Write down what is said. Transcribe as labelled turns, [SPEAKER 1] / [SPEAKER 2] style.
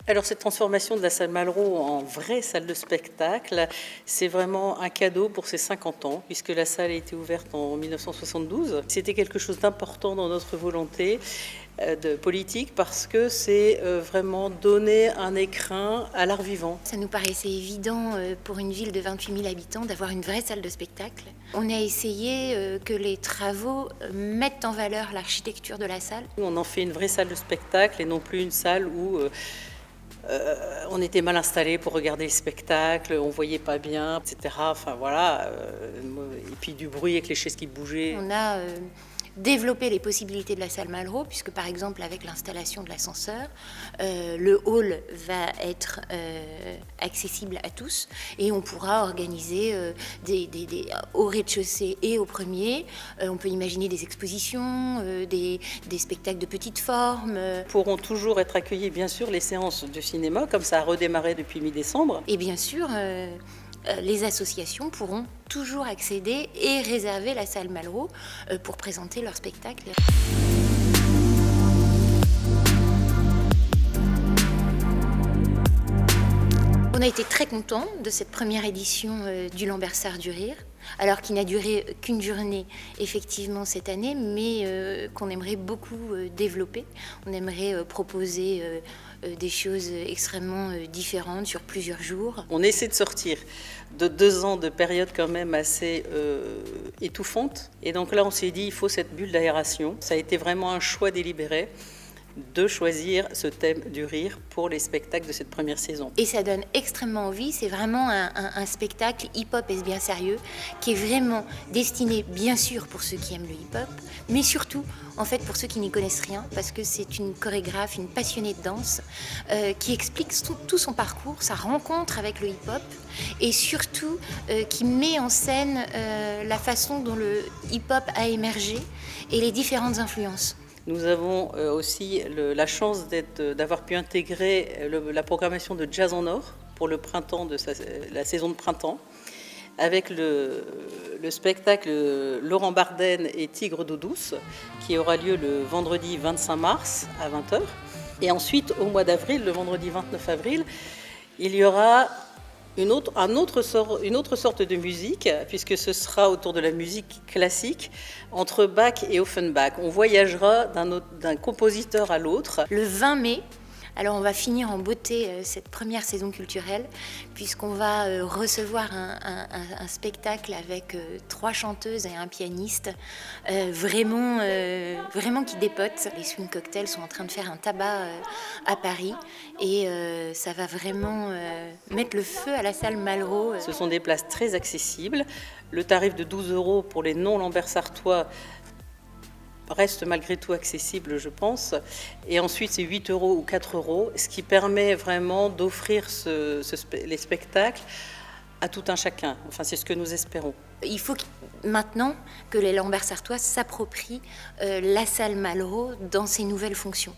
[SPEAKER 1] Alors cette transformation de la salle Malraux en vraie salle de spectacle, c'est vraiment un cadeau pour ses 50 ans, puisque la salle a été ouverte en 1972. C'était quelque chose d'important dans notre volonté de politique parce que c'est vraiment donner un écrin à l'art vivant.
[SPEAKER 2] Ça nous paraissait évident pour une ville de 28 000 habitants d'avoir une vraie salle de spectacle. On a essayé que les travaux mettent en valeur l'architecture de la salle.
[SPEAKER 1] On en fait une vraie salle de spectacle et non plus une salle où on était mal installé pour regarder les spectacles, on voyait pas bien, etc. Enfin voilà, et puis du bruit avec les chaises qui bougeaient.
[SPEAKER 2] On a développé les possibilités de la salle Malraux, puisque par exemple avec l'installation de l'ascenseur, le hall va être accessible à tous et on pourra organiser au rez-de-chaussée et au premier. On peut imaginer des expositions, des spectacles de petite forme.
[SPEAKER 1] Pourront toujours être accueillis bien sûr les séances de cinéma, comme ça a redémarré depuis mi-décembre.
[SPEAKER 2] Et bien sûr, les associations pourront toujours accéder et réserver la salle Malraux pour présenter leur spectacle. On a été très contents de cette première édition du Lambersart du Rire, alors qu'il n'a duré qu'une journée effectivement cette année, mais qu'on aimerait beaucoup développer. On aimerait proposer des choses extrêmement différentes sur plusieurs jours.
[SPEAKER 1] On essaie de sortir de 2 ans de période quand même assez étouffante. Et donc là, on s'est dit, il faut cette bulle d'aération. Ça a été vraiment un choix délibéré de choisir ce thème du rire pour les spectacles de cette première saison.
[SPEAKER 2] Et ça donne extrêmement envie, c'est vraiment un spectacle hip-hop est bien sérieux, qui est vraiment destiné bien sûr pour ceux qui aiment le hip-hop, mais surtout en fait pour ceux qui n'y connaissent rien, parce que c'est une chorégraphe, une passionnée de danse, qui explique tout son parcours, sa rencontre avec le hip-hop, et surtout qui met en scène la façon dont le hip-hop a émergé et les différentes influences.
[SPEAKER 1] Nous avons aussi la chance d'avoir pu intégrer la programmation de Jazz en Or pour le printemps la saison de printemps, avec le spectacle Laurent Barden et Tigre d'eau douce, qui aura lieu le vendredi 25 mars à 20h. Et ensuite, au mois d'avril, le vendredi 29 avril, il y aura une autre sorte de musique, puisque ce sera autour de la musique classique, entre Bach et Offenbach. On voyagera d'un compositeur à l'autre.
[SPEAKER 2] Le 20 mai, alors on va finir en beauté cette première saison culturelle, puisqu'on va recevoir un spectacle avec 3 chanteuses et un pianiste, vraiment qui dépotent. Les Swing Cocktails sont en train de faire un tabac à Paris, et ça va vraiment mettre le feu à la salle Malraux.
[SPEAKER 1] Ce sont des places très accessibles. Le tarif de 12 € pour les non-lambersartois reste malgré tout accessible, je pense. Et ensuite, c'est 8 € ou 4 €, ce qui permet vraiment d'offrir les spectacles à tout un chacun. Enfin, c'est ce que nous espérons.
[SPEAKER 2] Il faut maintenant que les Lambersartois s'approprient la salle Malraux dans ses nouvelles fonctions.